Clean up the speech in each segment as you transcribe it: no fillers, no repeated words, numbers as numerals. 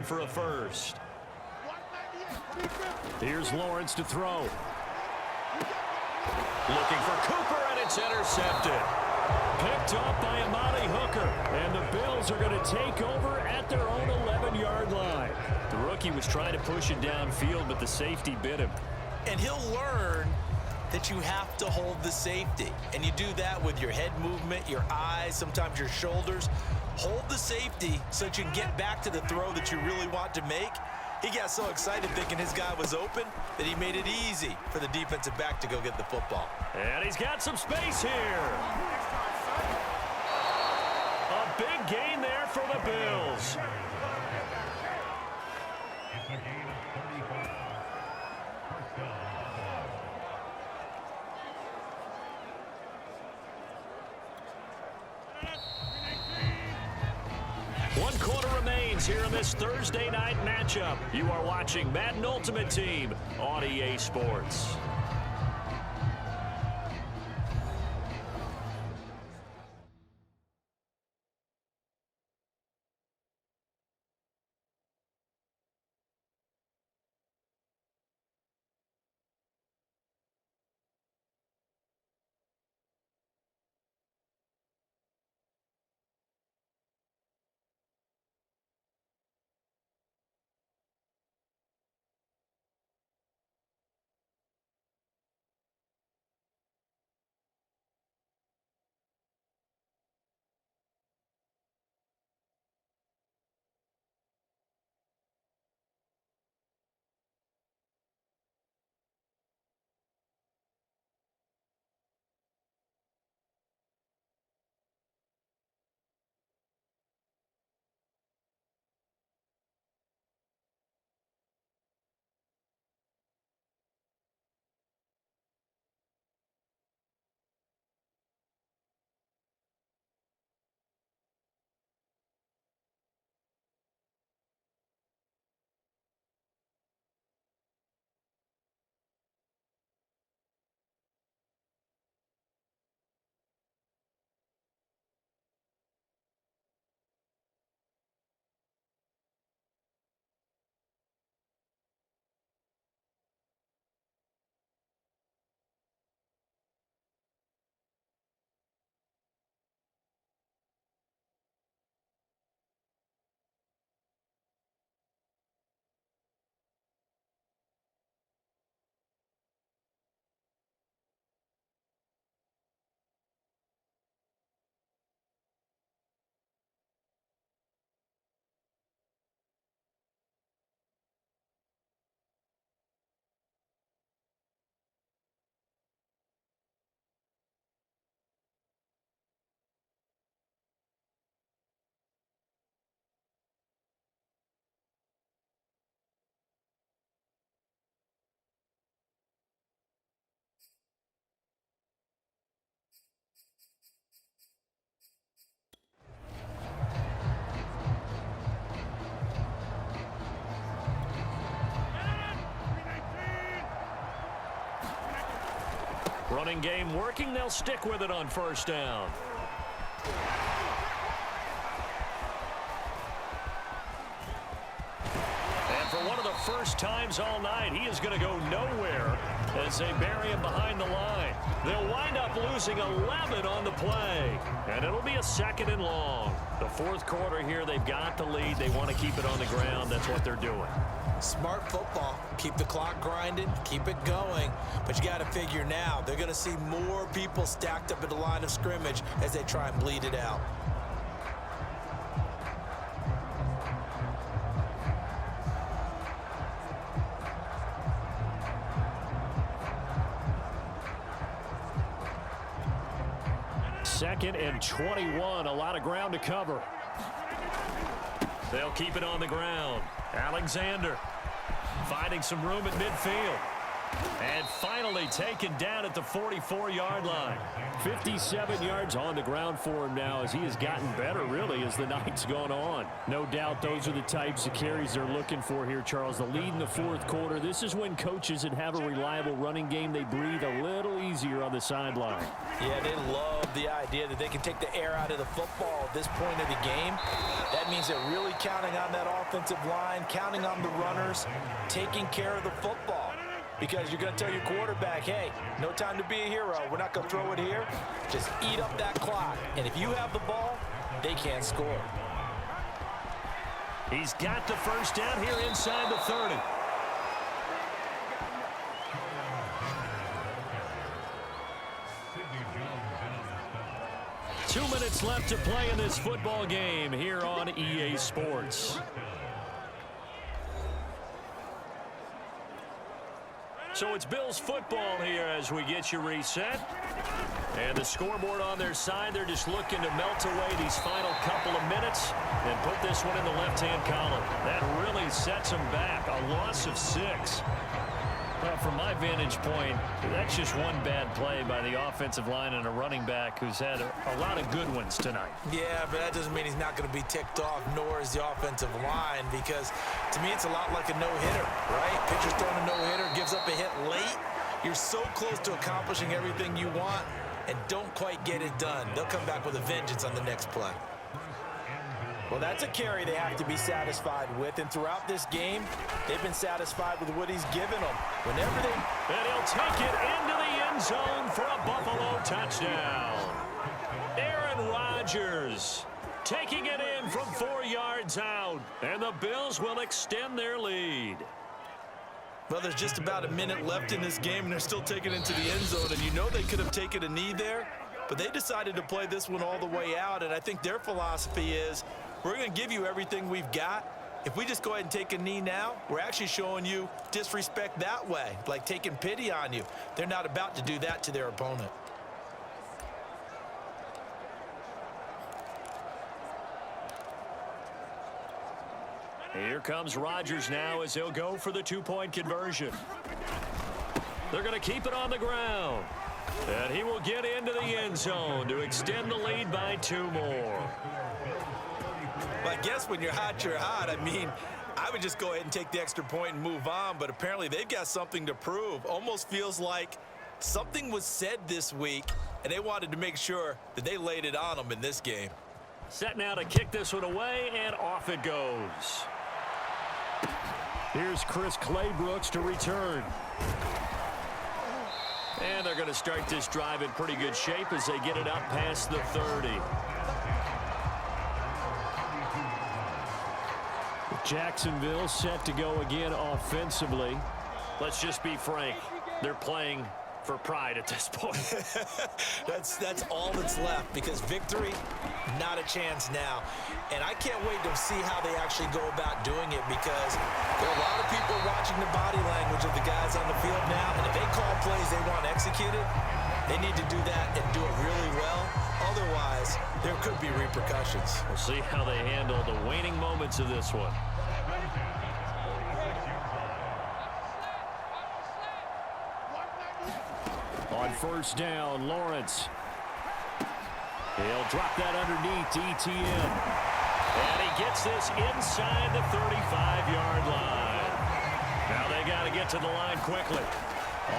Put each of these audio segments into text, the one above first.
for a first. Here's Lawrence to throw. Looking for Cooper, and it's intercepted. Picked off by Amani Hooker, and the Bills are going to take over at their own 11-yard line. The rookie was trying to push it downfield, but the safety bit him. And he'll learn that you have to hold the safety. And you do that with your head movement, your eyes, sometimes your shoulders. Hold the safety so that you can get back to the throw that you really want to make. He got so excited thinking his guy was open that he made it easy for the defensive back to go get the football. And he's got some space here. A big gain there for the Bills. One quarter remains here in this Thursday night matchup. You are watching Madden Ultimate Team on EA Sports. Running game working. They'll stick with it on first down. And for one of the first times all night, he is going to go nowhere as they bury him behind the line. They'll wind up losing 11 on the play, and it'll be a 2nd and long. The fourth quarter here, they've got the lead. They want to keep it on the ground. That's what they're doing. Smart football. Keep the clock grinding, keep it going. But you got to figure now, they're going to see more people stacked up at the line of scrimmage as they try and bleed it out. Second and 21, a lot of ground to cover. They'll keep it on the ground. Alexander finding some room at midfield. And finally taken down at the 44-yard line. 57 yards on the ground for him now as he has gotten better, really, as the night's gone on. No doubt those are the types of carries they're looking for here, Charles. The lead in the fourth quarter. This is when coaches that have a reliable running game, they breathe a little easier on the sideline. Yeah, they love the idea that they can take the air out of the football at this point of the game. That means they're really counting on that offensive line, counting on the runners, taking care of the football. Because you're going to tell your quarterback, hey, no time to be a hero. We're not going to throw it here. Just eat up that clock. And if you have the ball, they can't score. He's got the first down here inside the 30. Two minutes left to play in this football game here on EA Sports. So it's Bills football here as we get you reset. And the scoreboard on their side, they're just looking to melt away these final couple of minutes and put this one in the left-hand column. That really sets them back. A loss of 6. Well, from my vantage point, that's just one bad play by the offensive line and a running back who's had a lot of good ones tonight. Yeah, but that doesn't mean he's not going to be ticked off, nor is the offensive line, because to me it's a lot like a no-hitter, right? Pitcher's throwing a no-hitter, gives up a hit late. You're so close to accomplishing everything you want and don't quite get it done. They'll come back with a vengeance on the next play. Well, that's a carry they have to be satisfied with, and throughout this game, they've been satisfied with what he's given them. Whenever they... And he'll take it into the end zone for a Buffalo touchdown. Aaron Rodgers taking it in from 4 yards out, and the Bills will extend their lead. Well, there's just about a minute left in this game, and they're still taking it into the end zone, and you know they could have taken a knee there, but they decided to play this one all the way out, and I think their philosophy is, we're going to give you everything we've got. If we just go ahead and take a knee now, we're actually showing you disrespect that way, like taking pity on you. They're not about to do that to their opponent. Here comes Rodgers now as he'll go for the two-point conversion. They're going to keep it on the ground. And he will get into the end zone to extend the lead by 2 more. Well, I guess when you're hot, you're hot. I mean, I would just go ahead and take the extra point and move on, but apparently they've got something to prove. Almost feels like something was said this week, and they wanted to make sure that they laid it on them in this game. Set now to kick this one away, and off it goes. Here's Chris Claybrooks to return. And they're going to start this drive in pretty good shape as they get it up past the 30. Jacksonville set to go again offensively. Let's just be frank. They're playing for pride at this point. That's all that's left, because victory, not a chance now. And I can't wait to see how they actually go about doing it, because there are a lot of people watching the body language of the guys on the field now, and if they call plays they want executed, they need to do that and do it really well. Otherwise, there could be repercussions. We'll see how they handle the waning moments of this one. On first down, Lawrence. He'll drop that underneath to ETN. And he gets this inside the 35-yard line. Now they got to get to the line quickly.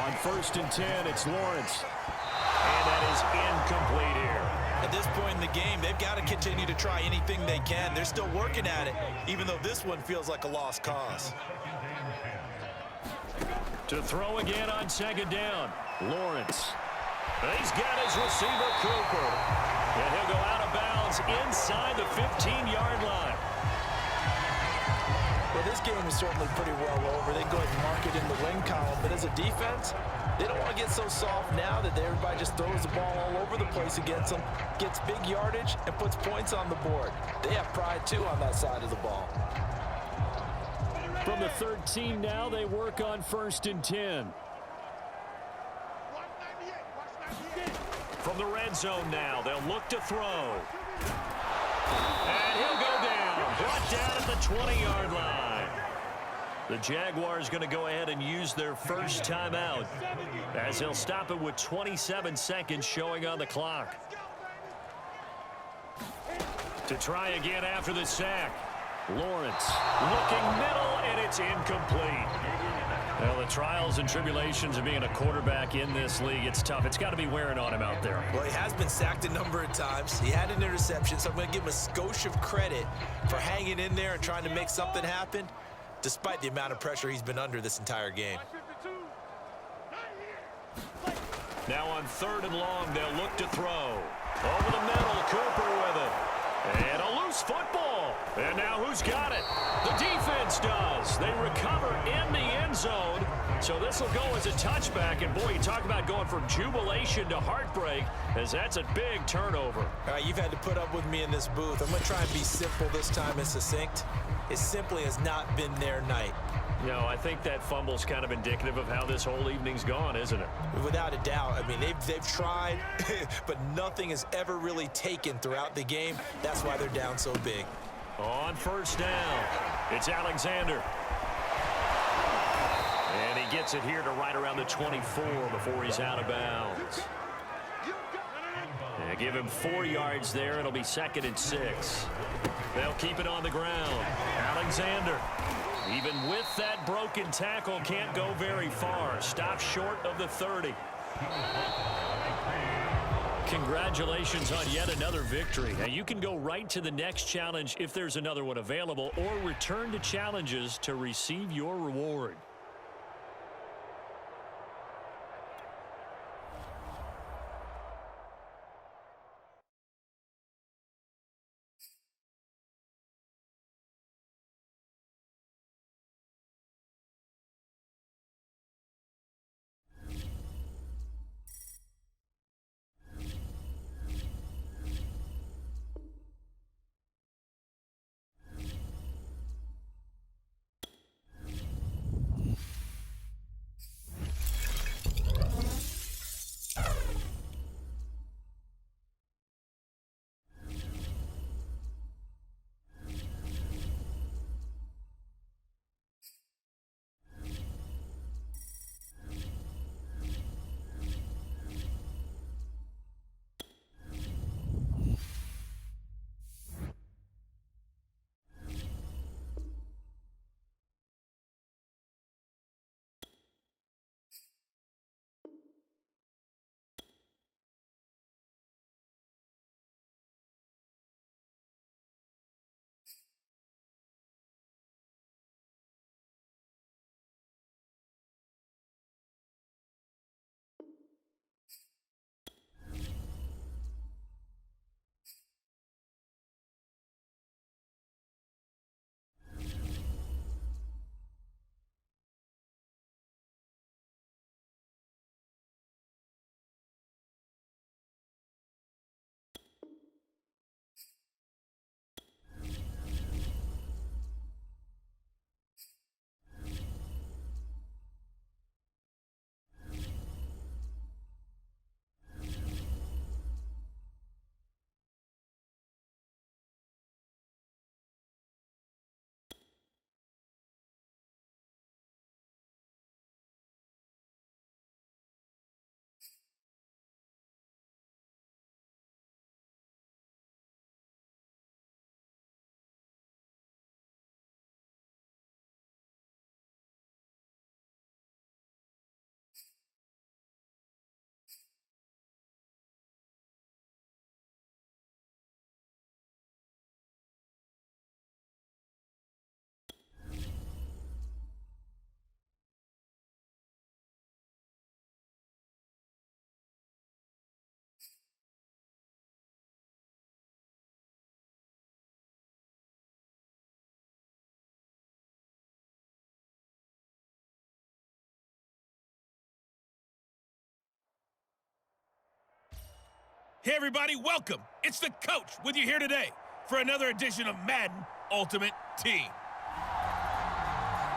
On first and 10, it's Lawrence. And that is incomplete here. At this point in the game, they've got to continue to try anything they can. They're still working at it, even though this one feels like a lost cause. To throw again on second down, Lawrence. He's got his receiver, Cooper. And he'll go out of bounds inside the 15-yard line. Well, this game is certainly pretty well over. They go ahead and mark it in the win column. But as a defense, they don't want to get so soft now that everybody just throws the ball all over the place against them, gets big yardage, and puts points on the board. They have pride, too, on that side of the ball. From the 13 now, they work on first and 10. From the red zone now, they'll look to throw. And he'll go down. Brought down at the 20-yard line. The Jaguars going to go ahead and use their first timeout as they'll stop it with 27 seconds showing on the clock. To try again after the sack. Lawrence looking middle, and it's incomplete. Well, the trials and tribulations of being a quarterback in this league, it's tough. It's got to be wearing on him out there. Well, he has been sacked a number of times. He had an interception, so I'm going to give him a skosh of credit for hanging in there and trying to make something happen, despite the amount of pressure he's been under this entire game. Now on 3rd and long, they'll look to throw. Over the middle, Cooper with it. And a loose football. And now who's got it? The defense does. They recover in the end zone. So this will go as a touchback. And, boy, you talk about going from jubilation to heartbreak, as that's a big turnover. All right, you've had to put up with me in this booth. I'm going to try and be simple this time and succinct. It simply has not been their night. No, I think that fumble's kind of indicative of how this whole evening's gone, isn't it? Without a doubt. I mean, they've tried, but nothing has ever really taken throughout the game. That's why they're down so big. On 1st down, it's Alexander. And he gets it here to right around the 24 before he's out of bounds. And give him 4 yards there. It'll be 2nd and 6. They'll keep it on the ground. Alexander, even with that broken tackle, can't go very far. Stops short of the 30. Congratulations on yet another victory. Now, you can go right to the next challenge if there's another one available, or return to challenges to receive your reward. Hey everybody, welcome. It's the coach with you here today for another edition of Madden Ultimate Team.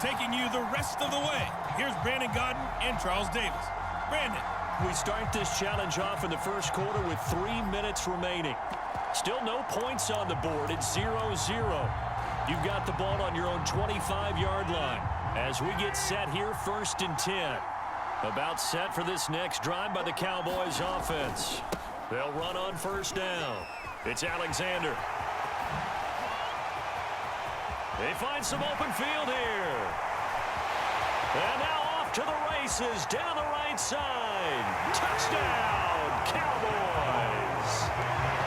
Taking you the rest of the way, here's Brandon Godden and Charles Davis. Brandon. We start this challenge off in the first quarter with 3 minutes remaining. Still no points on the board. It's 0-0. You've got the ball on your own 25-yard line. As we get set here, 1st and 10. About set for this next drive by the Cowboys offense. They'll run on 1st down. It's Alexander. They find some open field here. And now off to the races down the right side. Touchdown, Cowboys.